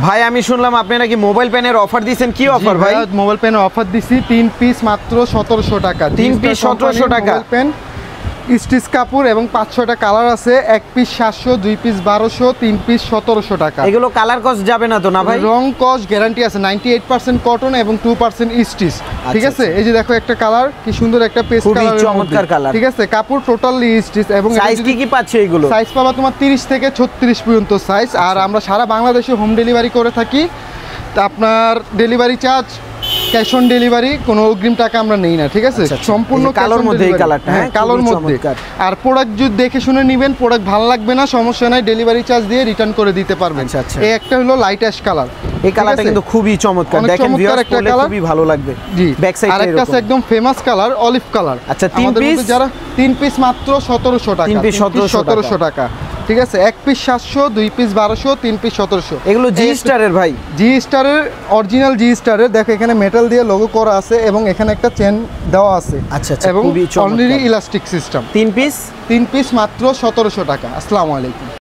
ভাই আমি শুনলাম আপনি নাকি মোবাইল পেনের অফার দিয়েছেন, কি অফার ভাই? মোবাইল পেনের অফার দিছি 3 পিস মাত্র 1700 টাকা। 3 পিস 1700 টাকা মোবাইল পেন, স্টিচ কাপড় এবং 5-6টা কালার আছে। 1 পিস 700, 2 পিস 1200, 3 পিস 1700 টাকা। এগুলো কালার কস যাবে না তো না ভাই? রং কস গ্যারান্টি আছে। 98% কটন এবং 2% স্টিচ। ঠিক আছে, এই যে দেখো একটা কালার কি সুন্দর, একটা পেস্ট কালার, চমৎকার কালার। ঠিক আছে, কাপড় টোটালি স্টিচ এবং সাইজ কি পাচ্ছে এগুলো? সাইজ পাবা তোমার 30 থেকে 36 পর্যন্ত সাইজ। আর আমরা সারা বাংলাদেশে হোম ডেলিভারি করে থাকি। তা আপনার delivery charge, cash on delivery, কোনো অগ্রিম টাকা আমরা নেই না। ঠিক আছে, সম্পূর্ণ কালোর মধ্যে, এই কালারটা, হ্যাঁ কালোর মধ্যে। আর প্রোডাক্ট যদি দেখে শুনে নেবেন, প্রোডাক্ট ভালো লাগবে না সমস্যা নাই, ডেলিভারি চার্জ দিয়ে রিটার্ন করে দিতে পারবেন। এই একটা হলো লাইট অ্যাশ কালার, এই কালারটা কিন্তু খুবই চমৎকার, দেখেন ভিউয়ার্স, একটা কালার খুবই ভালো লাগবে। জি, ব্যাক সাইডে আরেকটা আছে একদম ফেমাস কালার, অলিভ কালার। আচ্ছা, 3 পিস, যারা 3 পিস মাত্র 1700 টাকা। 3 পিস 1700 টাকা। ঠিক আছে, 1 পিস 700, 2 পিস 1200, 3 পিস 1700। এগুলো জি স্টারের ভাই, জি স্টারের অরিজিনাল, জি স্টারের। দেখো এখানে মেটাল দিয়ে লোগো করা আছে এবং এখানে একটা চেন দেওয়া আছে। আচ্ছা আচ্ছা, এবং খুবই চমৎকার। Already elastic system. 3 পিস মাত্র 1700 টাকা। আসসালামু আলাইকুম।